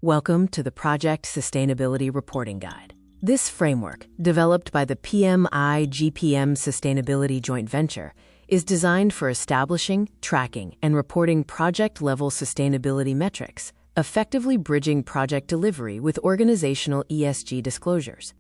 Welcome to the Project Sustainability Reporting Guide. This framework, developed by the PMI-GPM Sustainability Joint Venture, is designed for establishing, tracking, and reporting project-level sustainability metrics, effectively bridging project delivery with organizational ESG disclosures.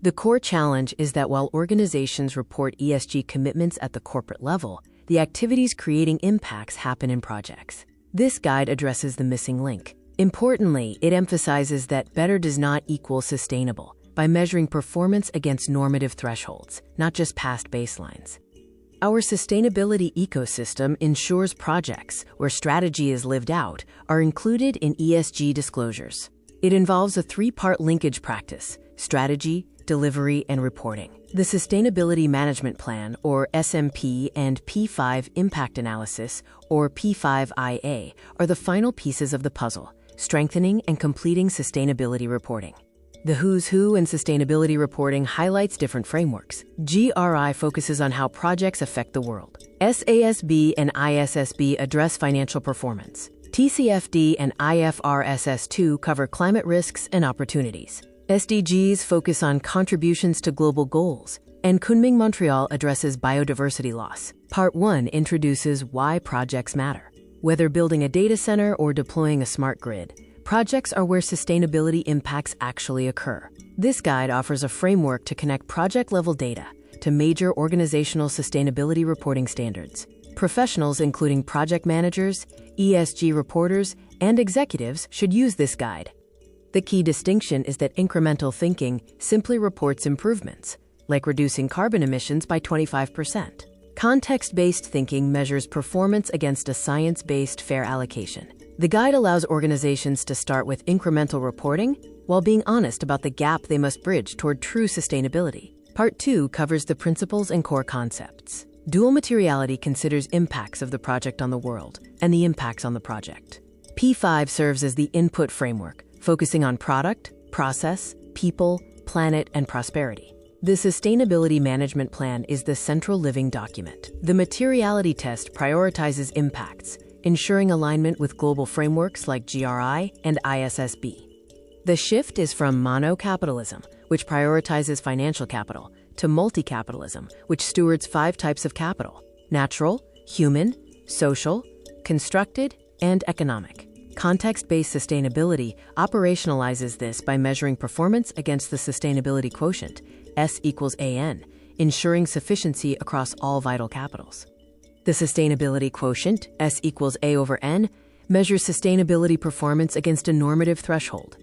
The core challenge is that while organizations report ESG commitments at the corporate level, the activities creating impacts happen in projects. This guide addresses the missing link. Importantly, it emphasizes that better does not equal sustainable by measuring performance against normative thresholds, not just past baselines. Our sustainability ecosystem ensures projects where strategy is lived out are included in ESG disclosures. It involves a three-part linkage practice: strategy, delivery, and reporting. The Sustainability Management Plan, or SMP, and P5 Impact Analysis, or P5IA, are the final pieces of the puzzle, strengthening and completing sustainability reporting. The Who's Who in sustainability reporting highlights different frameworks. GRI focuses on how projects affect the world. SASB and ISSB address financial performance. TCFD and IFRS-S2 cover climate risks and opportunities. SDGs focus on contributions to global goals, and Kunming Montreal addresses biodiversity loss. Part 1 introduces why projects matter. Whether building a data center or deploying a smart grid, projects are where sustainability impacts actually occur. This guide offers a framework to connect project-level data to major organizational sustainability reporting standards. Professionals, including project managers, ESG reporters, and executives, should use this guide. The key distinction is that incremental thinking simply reports improvements, like reducing carbon emissions by 25%. Context-based thinking measures performance against a science-based fair allocation. The guide allows organizations to start with incremental reporting while being honest about the gap they must bridge toward true sustainability. Part 2 covers the principles and core concepts. Dual materiality considers impacts of the project on the world and the impacts on the project. P5 serves as the input framework, focusing on product, process, people, planet, and prosperity. The Sustainability Management Plan is the central living document. The materiality test prioritizes impacts, ensuring alignment with global frameworks like GRI and ISSB. The shift is from mono-capitalism, which prioritizes financial capital, to multi-capitalism, which stewards 5 types of capital: natural, human, social, constructed, and economic. Context-based sustainability operationalizes this by measuring performance against the sustainability quotient, S equals AN, ensuring sufficiency across all vital capitals. The sustainability quotient, S equals A over N, measures sustainability performance against a normative threshold.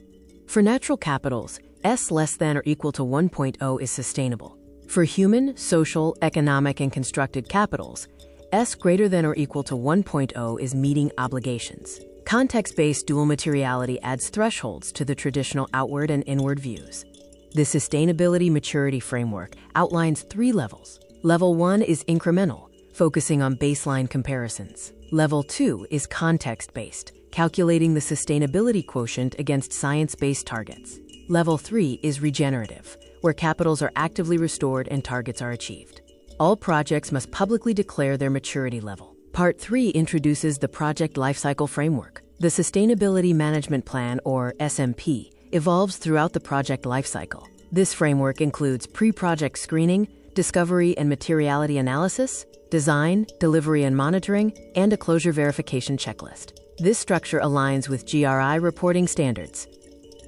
For natural capitals, S less than or equal to 1.0 is sustainable. For human, social, economic, and constructed capitals, S greater than or equal to 1.0 is meeting obligations. Context-based dual materiality adds thresholds to the traditional outward and inward views. The Sustainability Maturity Framework outlines 3 levels. Level 1 is incremental, focusing on baseline comparisons. Level 2 is context-based, calculating the sustainability quotient against science-based targets. Level 3 is regenerative, where capitals are actively restored and targets are achieved. All projects must publicly declare their maturity level. Part 3 introduces the Project Lifecycle Framework. The Sustainability Management Plan, or SMP, evolves throughout the project lifecycle. This framework includes pre-project screening, discovery and materiality analysis, design, delivery and monitoring, and a closure verification checklist. This structure aligns with GRI reporting standards.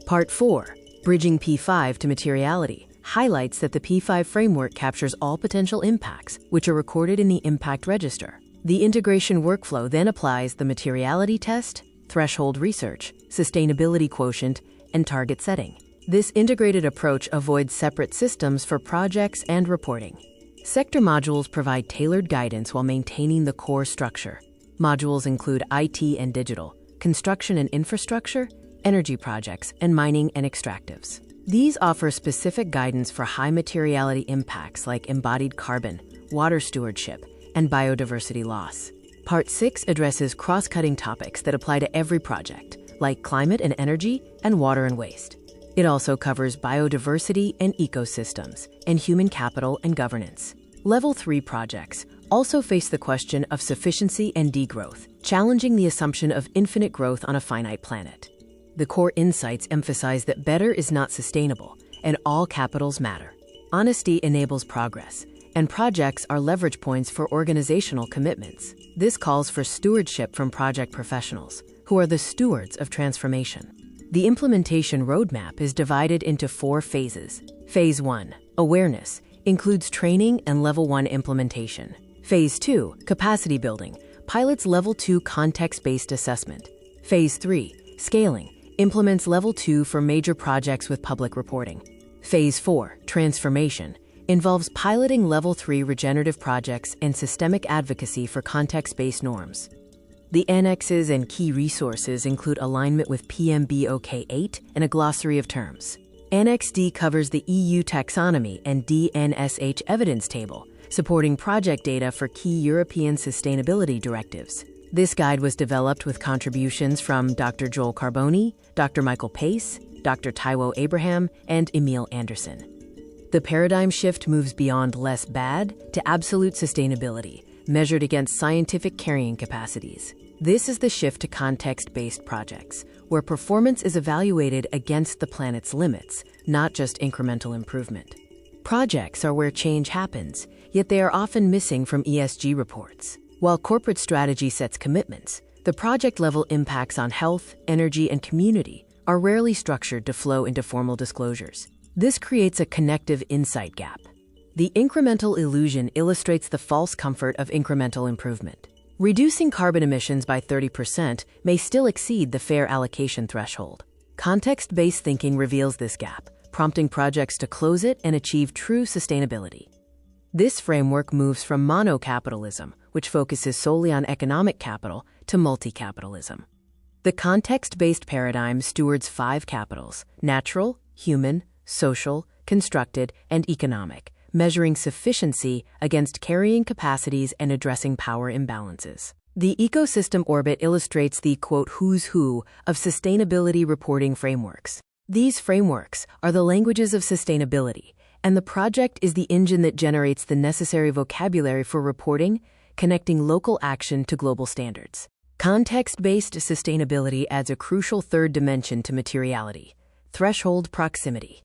Part 4, Bridging P5 to Materiality, highlights that the P5 framework captures all potential impacts, which are recorded in the Impact Register. The integration workflow then applies the materiality test, threshold research, sustainability quotient, and target setting. This integrated approach avoids separate systems for projects and reporting. Sector modules provide tailored guidance while maintaining the core structure. Modules include IT and digital, construction and infrastructure, energy projects, and mining and extractives. These offer specific guidance for high materiality impacts like embodied carbon, water stewardship, and biodiversity loss. Part 6 addresses cross-cutting topics that apply to every project, like climate and energy and water and waste. It also covers biodiversity and ecosystems, and human capital and governance. Level 3 projects also face the question of sufficiency and degrowth, challenging the assumption of infinite growth on a finite planet. The core insights emphasize that better is not sustainable, and all capitals matter. Honesty enables progress, and projects are leverage points for organizational commitments. This calls for stewardship from project professionals, who are the stewards of transformation. The implementation roadmap is divided into 4 phases. Phase 1, awareness, includes training and Level 1 implementation. Phase 2, capacity building, pilots Level 2 context-based assessment. Phase 3, scaling, implements Level 2 for major projects with public reporting. Phase 4, transformation, involves piloting Level 3 regenerative projects and systemic advocacy for context-based norms. The annexes and key resources include alignment with PMBOK 8 and a glossary of terms. Annex D covers the EU taxonomy and DNSH evidence table, supporting project data for key European sustainability directives. This guide was developed with contributions from Dr. Joel Carboni, Dr. Michael Pace, Dr. Taiwo Abraham, and Emil Anderson. The paradigm shift moves beyond less bad to absolute sustainability, measured against scientific carrying capacities. This is the shift to context-based projects, where performance is evaluated against the planet's limits, not just incremental improvement. Projects are where change happens, yet they are often missing from ESG reports. While corporate strategy sets commitments, the project-level impacts on health, energy, and community are rarely structured to flow into formal disclosures. This creates a connective insight gap. The incremental illusion illustrates the false comfort of incremental improvement. Reducing carbon emissions by 30% may still exceed the fair allocation threshold. Context-based thinking reveals this gap, prompting projects to close it and achieve true sustainability. This framework moves from monocapitalism, which focuses solely on economic capital, to multi-capitalism. The context-based paradigm stewards 5 capitals: natural, human, social, constructed, and economic, measuring sufficiency against carrying capacities and addressing power imbalances. The ecosystem orbit illustrates the, quote, who's who of sustainability reporting frameworks. These frameworks are the languages of sustainability, and the project is the engine that generates the necessary vocabulary for reporting, connecting local action to global standards. Context-based sustainability adds a crucial third dimension to materiality: threshold proximity.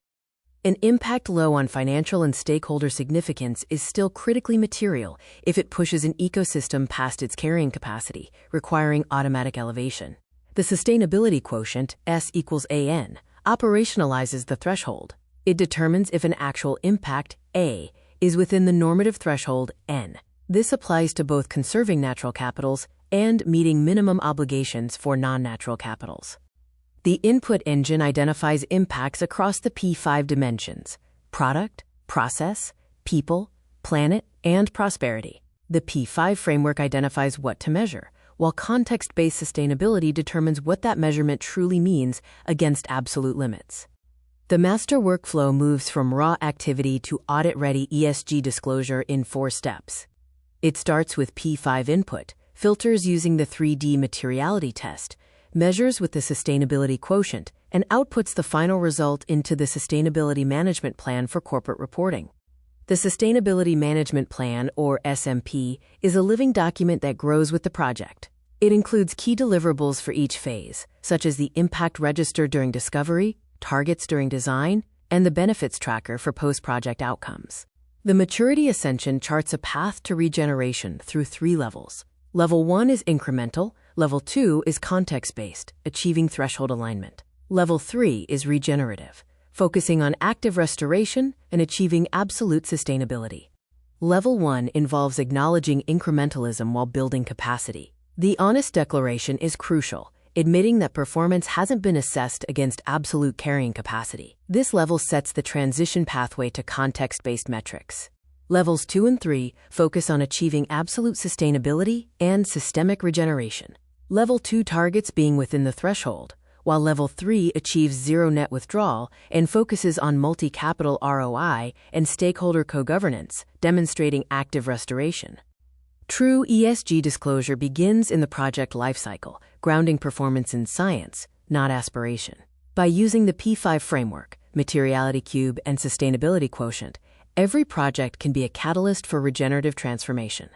An impact low on financial and stakeholder significance is still critically material if it pushes an ecosystem past its carrying capacity, requiring automatic elevation. The sustainability quotient, S equals AN, operationalizes the threshold. It determines if an actual impact, A, is within the normative threshold, N. This applies to both conserving natural capitals and meeting minimum obligations for non-natural capitals. The input engine identifies impacts across the P5 dimensions: product, process, people, planet, and prosperity. The P5 framework identifies what to measure, while context-based sustainability determines what that measurement truly means against absolute limits. The master workflow moves from raw activity to audit-ready ESG disclosure in 4 steps. It starts with P5 input, filters using the 3D materiality test, measures with the sustainability quotient, and outputs the final result into the Sustainability Management Plan for corporate reporting. The Sustainability Management Plan, or SMP, is a living document that grows with the project. It includes key deliverables for each phase, such as the impact register during discovery, targets during design, and the benefits tracker for post-project outcomes. The Maturity Ascension charts a path to regeneration through 3 levels. Level 1 is incremental. Level 2 is context-based, achieving threshold alignment. Level 3 is regenerative, focusing on active restoration and achieving absolute sustainability. Level 1 involves acknowledging incrementalism while building capacity. The honest declaration is crucial, admitting that performance hasn't been assessed against absolute carrying capacity. This level sets the transition pathway to context-based metrics. Levels 2 and 3 focus on achieving absolute sustainability and systemic regeneration. Level 2 targets being within the threshold, while Level 3 achieves zero net withdrawal and focuses on multi-capital ROI and stakeholder co-governance, demonstrating active restoration. True ESG disclosure begins in the project lifecycle, grounding performance in science, not aspiration. By using the P5 framework, materiality cube, and sustainability quotient, every project can be a catalyst for regenerative transformation.